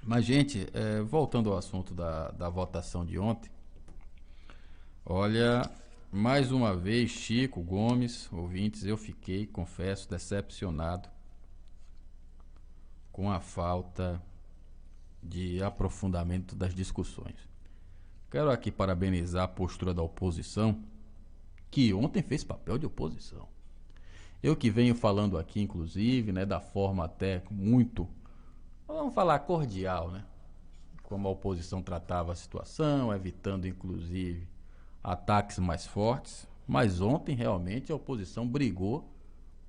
Mas, gente, voltando ao assunto da votação de ontem, olha, mais uma vez, Chico Gomes, ouvintes, eu fiquei, confesso, decepcionado com a falta de aprofundamento das discussões. Quero aqui parabenizar a postura da oposição, que ontem fez papel de oposição. Eu que venho falando aqui, inclusive, né, da forma até muito, vamos falar cordial, né? Como a oposição tratava a situação, evitando, inclusive, ataques mais fortes. Mas ontem, realmente, a oposição brigou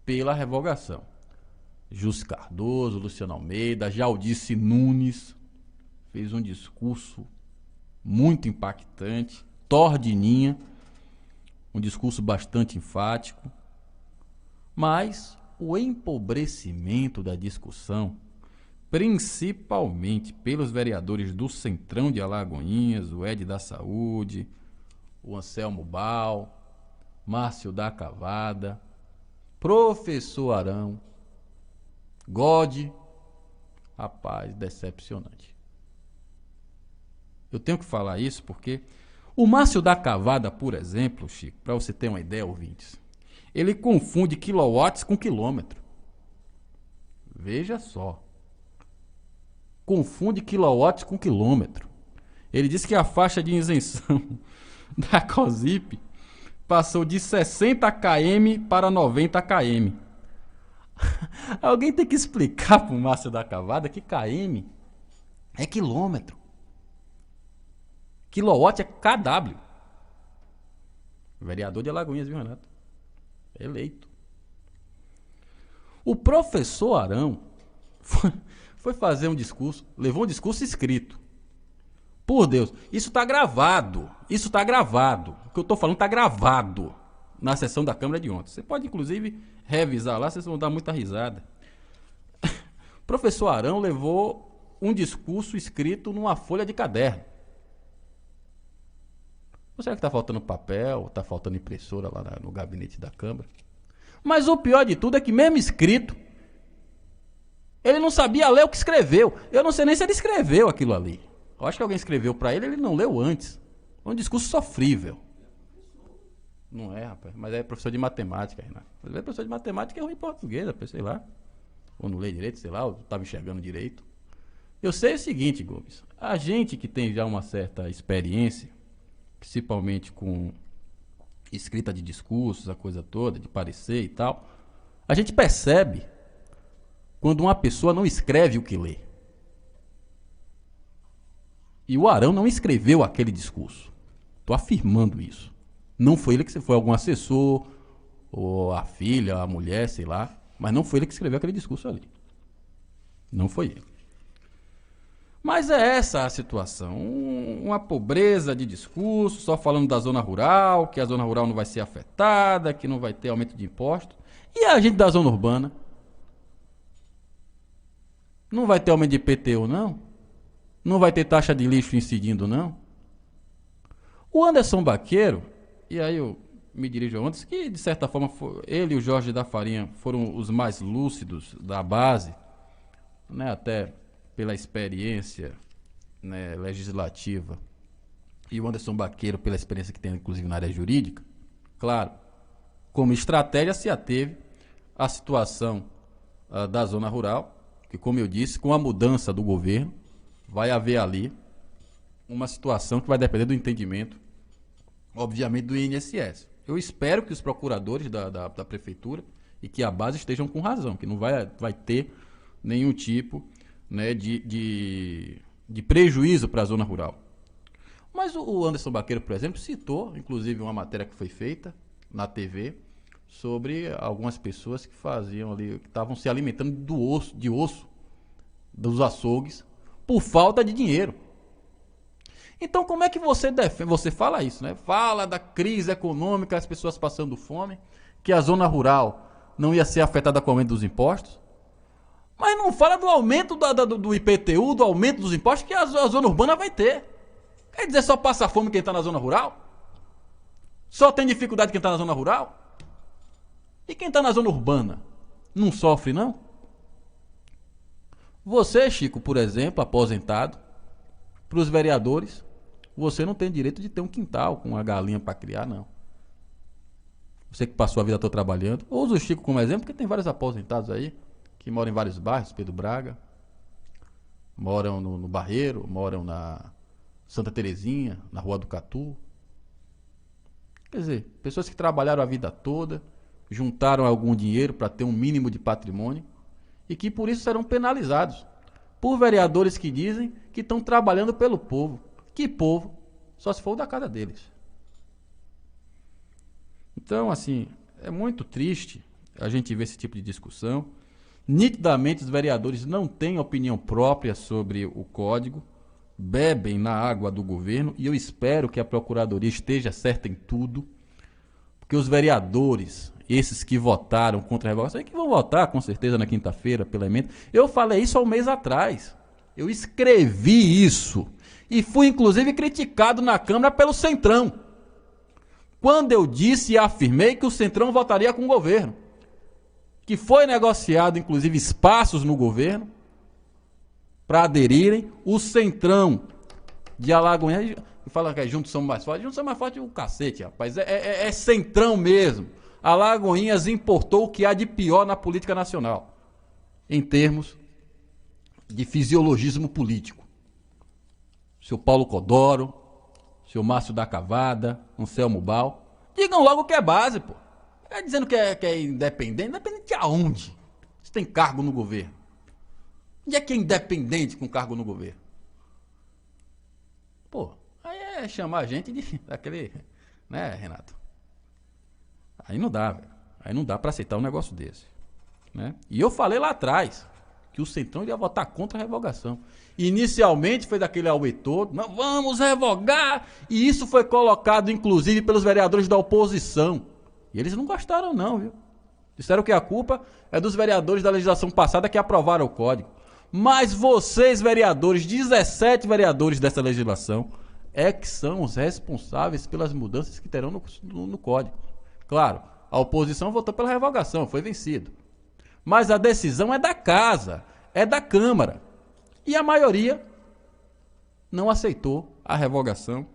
pela revogação. Jus Cardoso, Luciano Almeida, Jaldice Nunes fez um discurso muito impactante, Tordininha, um discurso bastante enfático, mas o empobrecimento da discussão, principalmente pelos vereadores do Centrão de Alagoinhas, o Ed da Saúde, o Anselmo Bal, Márcio da Cavada, Professor Arão, God, rapaz, decepcionante. Eu tenho que falar isso porque o Márcio da Cavada, por exemplo, Chico, para você ter uma ideia, ouvintes, ele confunde quilowatts com quilômetro. Veja só. Confunde quilowatts com quilômetro. Ele disse que a faixa de isenção da COSIP passou de 60 km para 90 km. Alguém tem que explicar para o Márcio da Cavada que km é quilômetro. Kilowatt é KW. Vereador de Alagoinhas, viu, Renato? Eleito. O professor Arão foi fazer um discurso, levou um discurso escrito. Por Deus, isso está gravado. Isso está gravado. O que eu estou falando está gravado na sessão da Câmara de ontem. Você pode, inclusive, revisar lá, vocês vão dar muita risada. O professor Arão levou um discurso escrito numa folha de caderno. Ou será que está faltando papel, está faltando impressora lá no gabinete da Câmara? Mas o pior de tudo é que mesmo escrito, ele não sabia ler o que escreveu. Eu não sei nem se ele escreveu aquilo ali. Eu acho que alguém escreveu para ele não leu antes. É um discurso sofrível. Não é, rapaz, mas é professor de matemática, Renato. Professor de matemática é ruim em português, rapaz, sei lá. Ou não lê direito, sei lá, ou estava enxergando direito. Eu sei o seguinte, Gomes. A gente que tem já uma certa experiência, principalmente com escrita de discursos, a coisa toda, de parecer e tal, a gente percebe quando uma pessoa não escreve o que lê. E o Arão não escreveu aquele discurso. Estou afirmando isso. Não foi ele que foi algum assessor, ou a filha, a mulher, sei lá, mas não foi ele que escreveu aquele discurso ali. Não foi ele. Mas é essa a situação, uma pobreza de discurso, só falando da zona rural, que a zona rural não vai ser afetada, que não vai ter aumento de impostos. E a gente da zona urbana? Não vai ter aumento de IPTU, não? Não vai ter taxa de lixo incidindo, não? O Anderson Baqueiro, e aí eu me dirijo a ontem, que de certa forma ele e o Jorge da Farinha foram os mais lúcidos da base, né, até pela experiência, né, legislativa, e o Anderson Baqueiro pela experiência que tem inclusive na área jurídica. Claro, como estratégia se ateve à situação da zona rural, que, como eu disse, com a mudança do governo, vai haver ali uma situação que vai depender do entendimento, obviamente, do INSS. Eu espero que os procuradores da prefeitura e que a base estejam com razão, que não vai ter nenhum tipo, né, de prejuízo para a zona rural. Mas o Anderson Baqueiro, por exemplo, citou, inclusive, uma matéria que foi feita na TV sobre algumas pessoas que faziam ali, que estavam se alimentando de osso dos açougues por falta de dinheiro. Então, como é que você defende? Você fala isso, né? Fala da crise econômica, as pessoas passando fome, que a zona rural não ia ser afetada com o aumento dos impostos. Mas não fala do aumento do IPTU, do aumento dos impostos que a zona urbana vai ter. Quer dizer, só passa fome quem está na zona rural? Só tem dificuldade quem está na zona rural? E quem está na zona urbana? Não sofre, não? Você, Chico, por exemplo, aposentado, para os vereadores, você não tem direito de ter um quintal com uma galinha para criar, não. Você que passou a vida toda trabalhando. Eu uso o Chico como exemplo, porque tem vários aposentados aí, que moram em vários bairros, Pedro Braga, moram no Barreiro, moram na Santa Terezinha, na Rua do Catu. Quer dizer, pessoas que trabalharam a vida toda, juntaram algum dinheiro para ter um mínimo de patrimônio e que por isso serão penalizados por vereadores que dizem que estão trabalhando pelo povo. Que povo? Só se for o da casa deles. Então, assim, é muito triste a gente ver esse tipo de discussão. Nitidamente, os vereadores não têm opinião própria sobre o código, bebem na água do governo, e eu espero que a Procuradoria esteja certa em tudo, porque os vereadores, esses que votaram contra a revogação, e que vão votar com certeza na quinta-feira pela emenda, eu falei isso há um mês atrás, eu escrevi isso, e fui inclusive criticado na Câmara pelo Centrão, quando eu disse e afirmei que o Centrão votaria com o governo, que foi negociado inclusive espaços no governo para aderirem. O Centrão de Alagoinhas, fala que juntos somos mais fortes. Juntos somos mais fortes o cacete, rapaz. É Centrão mesmo. Alagoinhas importou o que há de pior na política nacional, em termos de fisiologismo político. Seu Paulo Codoro, seu Márcio da Cavada, Anselmo Bal. Digam logo que é base, pô. É dizendo que é independente. Independente de aonde? Você tem cargo no governo. Onde é que é independente com cargo no governo? Pô, aí é chamar a gente daquele... Né, Renato? Aí não dá, velho. Aí não dá pra aceitar um negócio desse. Né? E eu falei lá atrás que o Centrão iria votar contra a revogação. Inicialmente foi daquele auê todo, não, vamos revogar, e isso foi colocado inclusive pelos vereadores da oposição. E eles não gostaram não, viu? Disseram que a culpa é dos vereadores da legislação passada que aprovaram o código. Mas vocês, vereadores, 17 vereadores dessa legislação, é que são os responsáveis pelas mudanças que terão no código. Claro, a oposição votou pela revogação, foi vencido. Mas a decisão é da casa, é da Câmara. E a maioria não aceitou a revogação,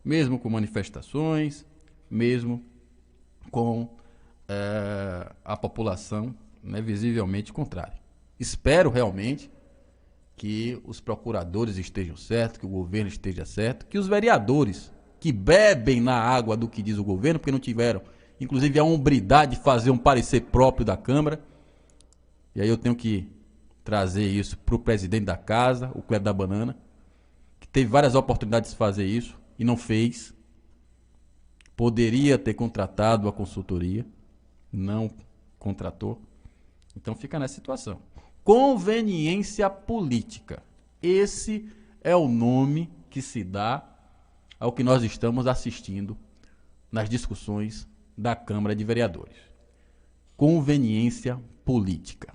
mesmo com manifestações, mesmo com a população, né, visivelmente contrária. Espero realmente que os procuradores estejam certos, que o governo esteja certo, que os vereadores que bebem na água do que diz o governo, porque não tiveram, inclusive, a hombridade de fazer um parecer próprio da Câmara. E aí eu tenho que trazer isso para o presidente da casa, o Cleber da Banana, que teve várias oportunidades de fazer isso e não fez. Poderia ter contratado a consultoria, não contratou. Então fica nessa situação. Conveniência política. Esse é o nome que se dá ao que nós estamos assistindo nas discussões da Câmara de Vereadores. Conveniência política.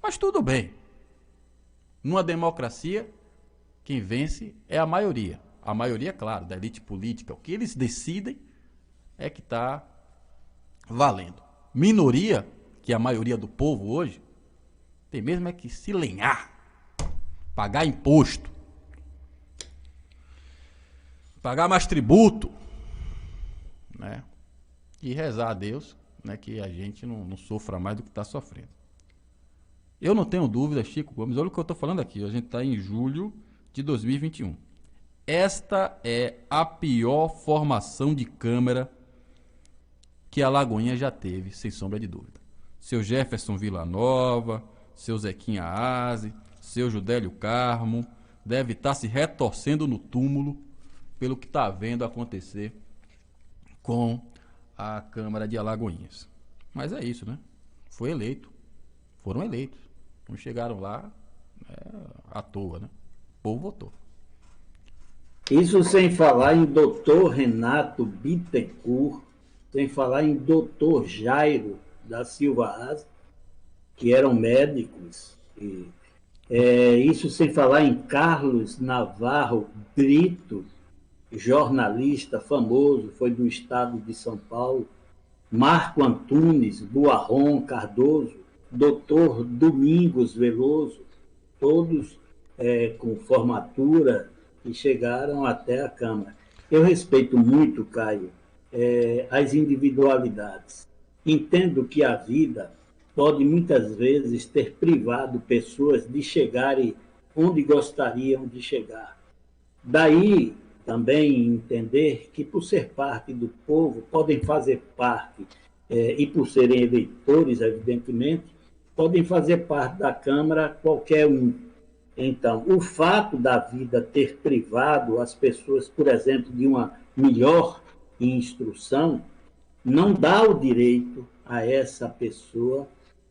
Mas tudo bem. Numa democracia, quem vence é a maioria. A maioria, claro, da elite política. O que eles decidem é que está valendo. Minoria, que é a maioria do povo hoje, tem mesmo é que se lenhar, pagar imposto, pagar mais tributo, né? E rezar a Deus, né, que a gente não sofra mais do que está sofrendo. Eu não tenho dúvida, Chico Gomes, olha o que eu estou falando aqui, a gente está em julho de 2021. Esta é a pior formação de Câmara que a Alagoinha já teve, sem sombra de dúvida. Seu Jefferson Villanova, seu Zequinha Aze, seu Judélio Carmo, deve estar se retorcendo no túmulo pelo que está vendo acontecer com a Câmara de Alagoinhas. Mas é isso, né? Foi eleito. Foram eleitos. Não chegaram lá à toa, né? O povo votou. Isso sem falar em doutor Renato Bittencourt, sem falar em doutor Jairo da Silva Aze, que eram médicos. Isso sem falar em Carlos Navarro Brito, jornalista famoso, foi do estado de São Paulo, Marco Antunes Buarron Cardoso, doutor Domingos Veloso, todos com formatura e chegaram até a Câmara. Eu respeito muito, Caio, as individualidades. Entendo que a vida pode muitas vezes ter privado pessoas de chegarem onde gostariam de chegar. Daí também entender que, por ser parte do povo, podem fazer parte, e por serem eleitores, evidentemente, podem fazer parte da Câmara qualquer um. Então, o fato da vida ter privado as pessoas, por exemplo, de uma melhor instrução, não dá o direito a essa pessoa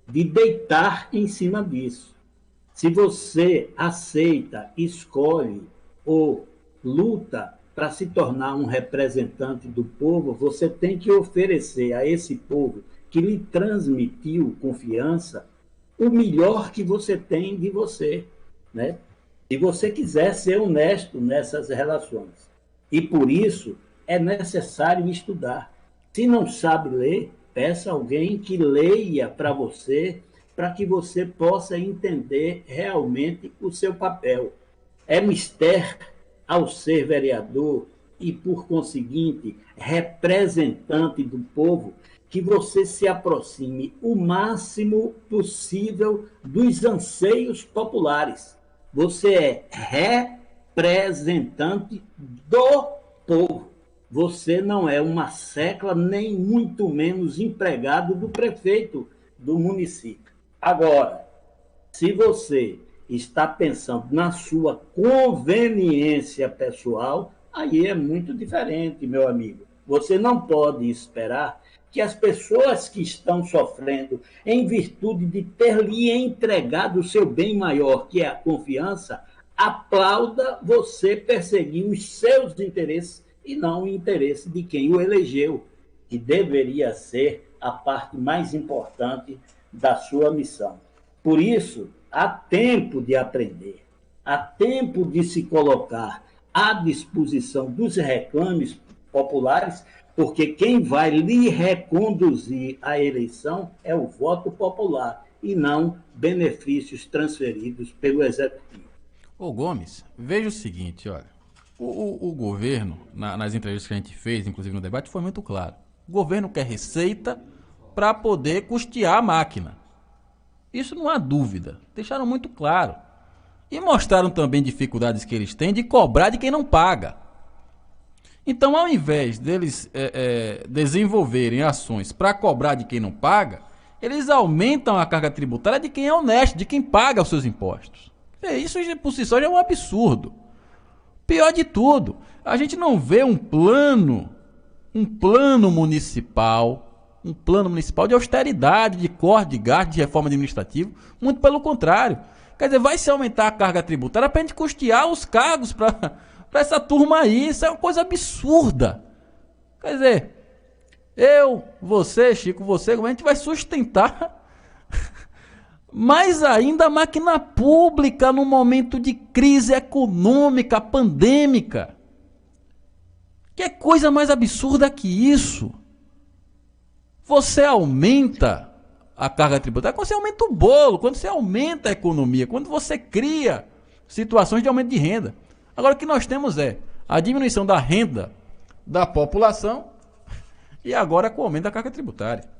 de deitar em cima disso. Se você aceita, escolhe ou luta para se tornar um representante do povo, você tem que oferecer a esse povo que lhe transmitiu confiança o melhor que você tem de você, né? Se você quiser ser honesto nessas relações. E por isso é necessário estudar. Se não sabe ler, peça alguém que leia para você, para que você possa entender realmente o seu papel. É mister, ao ser vereador e, por conseguinte, representante do povo, que você se aproxime o máximo possível dos anseios populares. Você é representante do povo. Você não é uma secla, nem muito menos empregado do prefeito do município. Agora, se você está pensando na sua conveniência pessoal, aí é muito diferente, meu amigo. Você não pode esperar que as pessoas que estão sofrendo em virtude de ter lhe entregado o seu bem maior, que é a confiança, aplauda você perseguir os seus interesses e não o interesse de quem o elegeu, que deveria ser a parte mais importante da sua missão. Por isso, há tempo de aprender, há tempo de se colocar à disposição dos reclames populares, porque quem vai lhe reconduzir à eleição é o voto popular e não benefícios transferidos pelo Executivo. Ô Gomes, veja o seguinte, olha. O governo, nas entrevistas que a gente fez, inclusive no debate, foi muito claro. O governo quer receita para poder custear a máquina. Isso não há dúvida. Deixaram muito claro. E mostraram também dificuldades que eles têm de cobrar de quem não paga. Então, ao invés deles desenvolverem ações para cobrar de quem não paga, eles aumentam a carga tributária de quem é honesto, de quem paga os seus impostos. Isso por si só já é um absurdo. Pior de tudo, a gente não vê um plano municipal de austeridade, de corte de gasto, de reforma administrativa, muito pelo contrário. Quer dizer, vai se aumentar a carga tributária para a gente custear os cargos para essa turma aí. Isso é uma coisa absurda. Quer dizer, eu, você, Chico, você, a gente vai sustentar mais ainda a máquina pública no momento de crise econômica, pandêmica. Que coisa mais absurda que isso? Você aumenta a carga tributária quando você aumenta o bolo, quando você aumenta a economia, quando você cria situações de aumento de renda. Agora o que nós temos é a diminuição da renda da população e agora com o aumento da carga tributária.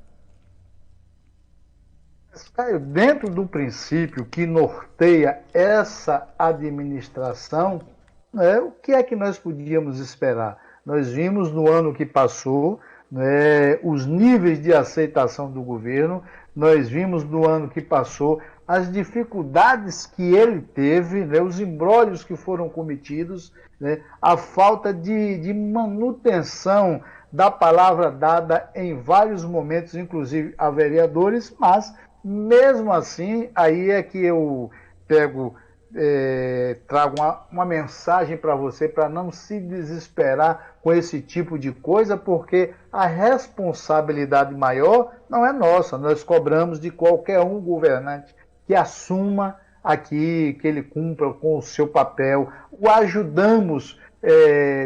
Caio, dentro do princípio que norteia essa administração, né, o que é que nós podíamos esperar? Nós vimos no ano que passou, né, os níveis de aceitação do governo, nós vimos no ano que passou as dificuldades que ele teve, né, os embrólios que foram cometidos, né, a falta de manutenção da palavra dada em vários momentos, inclusive a vereadores, mas mesmo assim, aí é que eu trago uma mensagem para você, para não se desesperar com esse tipo de coisa, porque a responsabilidade maior não é nossa, nós cobramos de qualquer um governante que assuma aqui, que ele cumpra com o seu papel, o ajudamos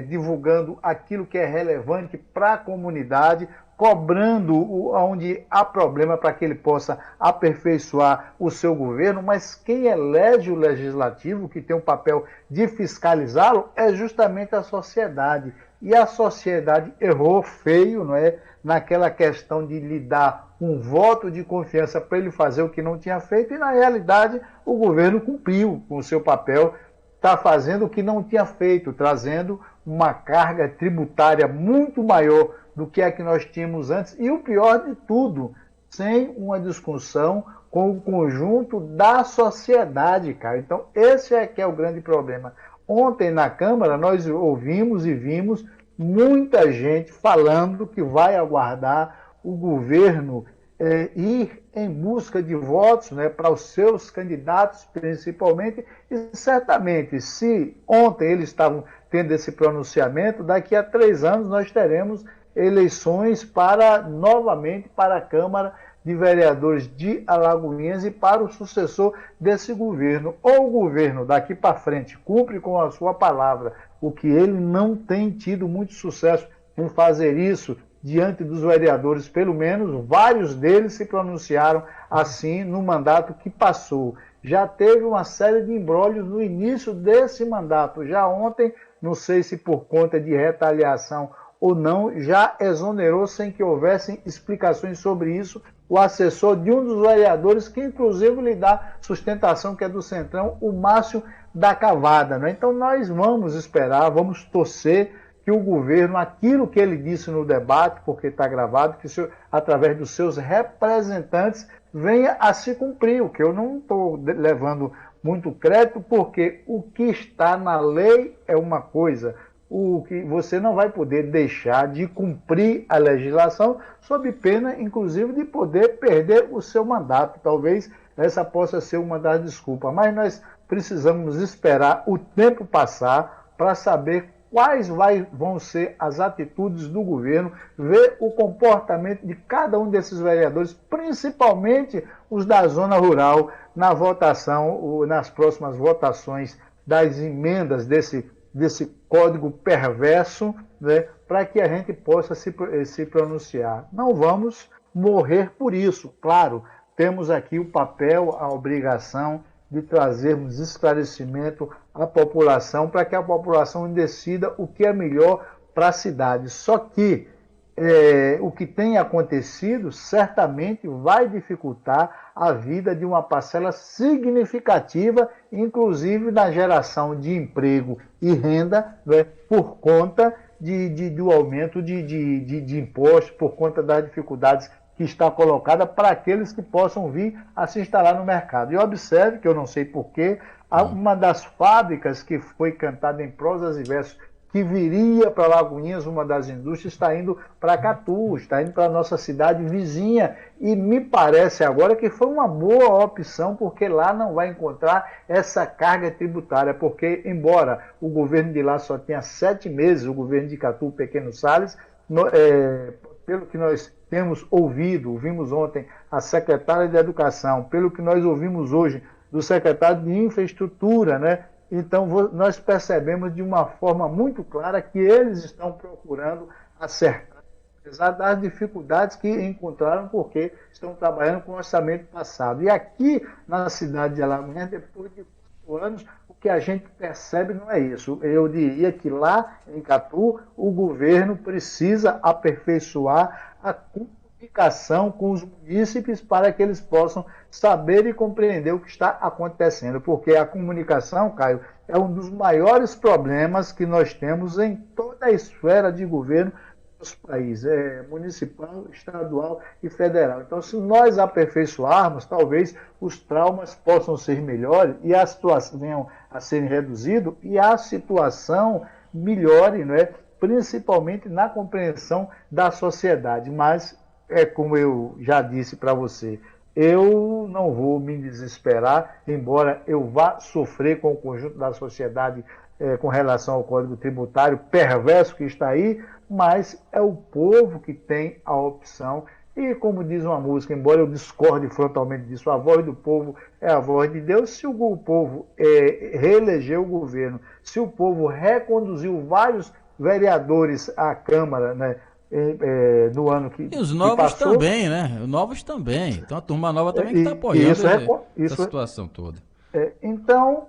divulgando aquilo que é relevante para a comunidade, cobrando onde há problema para que ele possa aperfeiçoar o seu governo, mas quem elege o legislativo, que tem o papel de fiscalizá-lo, é justamente a sociedade. E a sociedade errou feio, não é? Naquela questão de lhe dar um voto de confiança para ele fazer o que não tinha feito, e na realidade o governo cumpriu com o seu papel, está fazendo o que não tinha feito, trazendo uma carga tributária muito maior do que a que nós tínhamos antes, e o pior de tudo, sem uma discussão com o conjunto da sociedade, cara. Então, esse é que é o grande problema. Ontem, na Câmara, nós ouvimos e vimos muita gente falando que vai aguardar o governo ir em busca de votos, né, para os seus candidatos, principalmente, e certamente, se ontem eles estavam tendo esse pronunciamento, daqui a 3 anos nós teremos eleições novamente para a Câmara de Vereadores de Alagoinhas e para o sucessor desse governo. Ou o governo daqui para frente cumpre com a sua palavra, o que ele não tem tido muito sucesso em fazer isso diante dos vereadores, pelo menos vários deles se pronunciaram assim no mandato que passou. Já teve uma série de imbróglios no início desse mandato. Já ontem, não sei se por conta de retaliação ou não, já exonerou sem que houvessem explicações sobre isso o assessor de um dos vereadores, que inclusive lhe dá sustentação, que é do Centrão, o Márcio da Cavada. Né? Então nós vamos esperar, vamos torcer que o governo, aquilo que ele disse no debate, porque está gravado, que através dos seus representantes venha a se cumprir, o que eu não estou levando muito crédito, porque o que está na lei é uma coisa, o que você não vai poder deixar de cumprir a legislação, sob pena, inclusive, de poder perder o seu mandato. Talvez essa possa ser uma das desculpas, mas nós precisamos esperar o tempo passar para saber quais vão ser as atitudes do governo, ver o comportamento de cada um desses vereadores, principalmente os da zona rural, na votação, nas próximas votações das emendas desse código perverso, né, para que a gente possa se pronunciar. Não vamos morrer por isso, claro, temos aqui o papel, a obrigação de trazermos esclarecimento à população, para que a população decida o que é melhor para a cidade. Só que o que tem acontecido certamente vai dificultar a vida de uma parcela significativa, inclusive na geração de emprego e renda, né, por conta do aumento de impostos, por conta das dificuldades que está colocada para aqueles que possam vir a se instalar no mercado. E observe que eu não sei porquê, uma das fábricas que foi cantada em prosas e versos, que viria para Lagoinhas, uma das indústrias, está indo para Catu, está indo para a nossa cidade vizinha, e me parece agora que foi uma boa opção, porque lá não vai encontrar essa carga tributária, porque embora o governo de lá só tenha 7 meses, o governo de Catu, Pequeno Salles, pelo que nós temos ouvimos ontem a secretária de Educação, pelo que nós ouvimos hoje do secretário de Infraestrutura, né? Então, nós percebemos de uma forma muito clara que eles estão procurando acertar, apesar das dificuldades que encontraram, porque estão trabalhando com o orçamento passado. E aqui, na cidade de Alagoinhas, depois de 4 anos, o que a gente percebe não é isso. Eu diria que lá em Catu, o governo precisa aperfeiçoar a comunicação com os munícipes para que eles possam saber e compreender o que está acontecendo, porque a comunicação, Caio, é um dos maiores problemas que nós temos em toda a esfera de governo do nosso país, municipal, estadual e federal. Então, se nós aperfeiçoarmos, talvez os traumas possam ser melhores e a situação venham a serem reduzidos e a situação melhore, não é? Principalmente na compreensão da sociedade. Mas, como eu já disse para você, eu não vou me desesperar, embora eu vá sofrer com o conjunto da sociedade com relação ao Código Tributário perverso que está aí, mas é o povo que tem a opção. E como diz uma música, embora eu discorde frontalmente disso, a voz do povo é a voz de Deus. Se o povo reelegeu o governo, se o povo reconduziu vários vereadores à Câmara, né, no ano que E os novos passou. também, né? Os novos também. Então a turma nova também que está apoiando essa situação toda. Então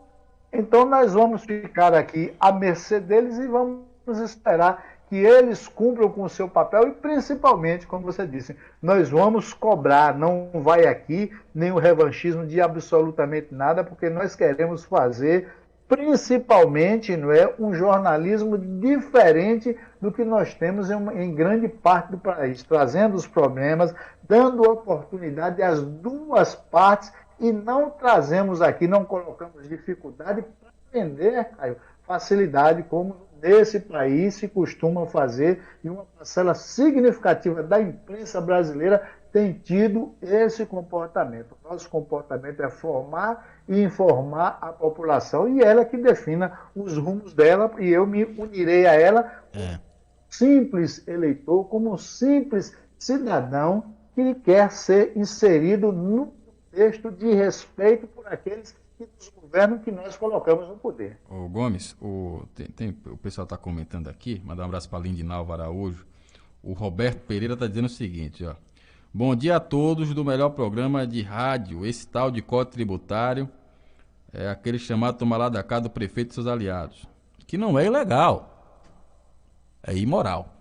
nós vamos ficar aqui à mercê deles e vamos esperar que eles cumpram com o seu papel e principalmente, como você disse, nós vamos cobrar, não vai aqui nenhum revanchismo de absolutamente nada, porque nós queremos fazer principalmente, não é, um jornalismo diferente do que nós temos em grande parte do país, trazendo os problemas, dando oportunidade às duas partes e não trazemos aqui, não colocamos dificuldade para vender, Caio, facilidade como nesse país se costuma fazer e uma parcela significativa da imprensa brasileira tem tido esse comportamento. Nosso comportamento é formar e informar a população e ela que defina os rumos dela e eu me unirei a ela como simples eleitor, como um simples cidadão que quer ser inserido no contexto de respeito por aqueles que nos governam, que nós colocamos no poder. Ô Gomes, o pessoal está comentando aqui, mandar um abraço para Lindinalva Araújo. O Roberto Pereira está dizendo o seguinte, ó. Bom dia a todos do melhor programa de rádio. Esse tal de Código Tributário é aquele chamado tomar lá da casa do prefeito e seus aliados. Que não é ilegal. É imoral.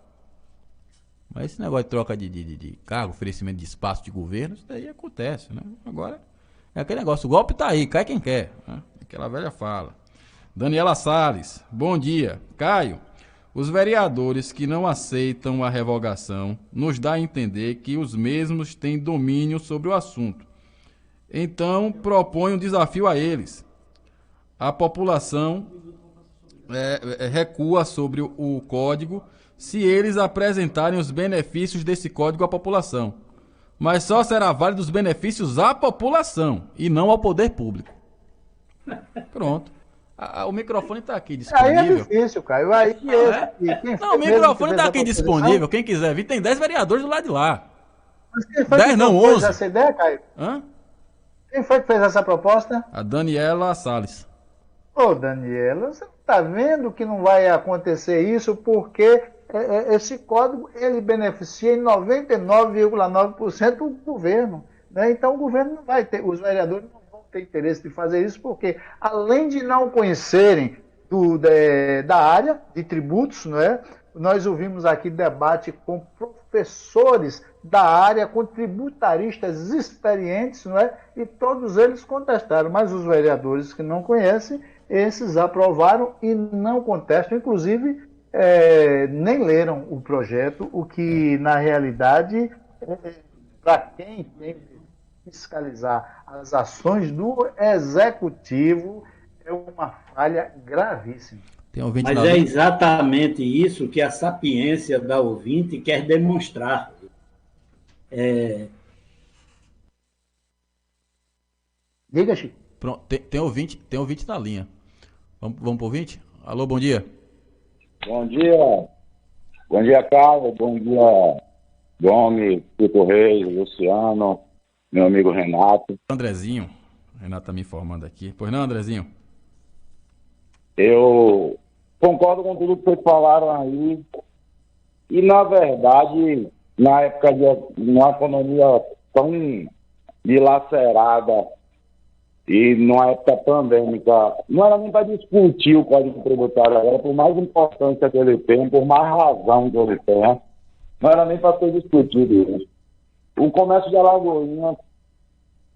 Mas esse negócio de troca de cargo, oferecimento de espaço de governo, isso daí acontece, né? Agora, é aquele negócio, o golpe tá aí, cai quem quer, né? Aquela velha fala. Daniela Salles, bom dia. Caio, os vereadores que não aceitam a revogação nos dá a entender que os mesmos têm domínio sobre o assunto. Então, propõe um desafio a eles. A população recua sobre o código se eles apresentarem os benefícios desse código à população. Mas só será válido os benefícios à população e não ao poder público. Pronto. O microfone está aqui disponível. Aí é difícil, Caio. Não, o microfone está aqui disponível. Quem quiser vir, tem 10 vereadores do lado de lá. Mas quem foi 10 não, 11. Essa ideia, Caio? Hã? Quem foi que fez essa proposta? A Daniela Salles. Ô, Daniela, você está vendo que não vai acontecer isso porque esse código ele beneficia em 99,9% o governo. Né? Então o governo não vai ter, os vereadores não vão ter interesse de fazer isso porque, além de não conhecerem da área de tributos, não é? Nós ouvimos aqui debate com professores da área, com tributaristas experientes, não é? E todos eles contestaram, mas os vereadores que não conhecem, esses aprovaram e não contestam, inclusive nem leram o projeto, o que na realidade, para quem tem que fiscalizar as ações do executivo, é uma falha gravíssima. Mas é exatamente isso que a sapiência da ouvinte quer demonstrar. Diga, Chico. Pronto, tem ouvinte na linha. Vamos pro ouvinte? Alô, bom dia. Bom dia. Bom dia, Carlos. Bom dia, Gomes, Pico Reis, Luciano, meu amigo Renato. Andrezinho. Renato tá me informando aqui. Pois não, Andrezinho? Eu concordo com tudo que vocês falaram aí. E, na verdade, na época de uma economia tão dilacerada e numa época pandêmica, não era nem para discutir o Código Tributário agora, por mais importância que ele tem, por mais razão que ele tenha, não era nem para ser discutido isso. O comércio de Alagoinha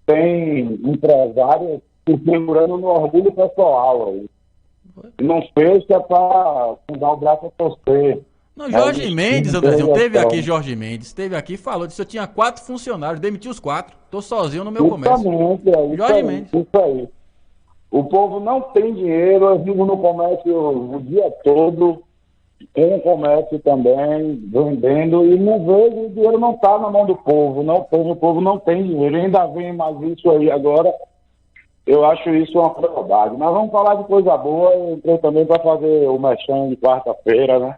tem empresários se segurando no orgulho pessoal aí. Não fez que é para dar o braço a torcer. Não, Jorge Mendes, Andrezinho, teve aqui Jorge Mendes, esteve aqui e falou, disse que eu tinha 4 funcionários, demiti os 4, tô sozinho no meu comércio. Jorge Mendes. Isso aí. O povo não tem dinheiro, eu vivo no comércio o dia todo, com o comércio também, vendendo, e não vejo, o dinheiro não está na mão do povo, o povo não tem dinheiro, ainda vem mais isso aí agora. Eu acho isso uma crueldade. Mas vamos falar de coisa boa. Eu entrei também para fazer o mexão de quarta-feira, né?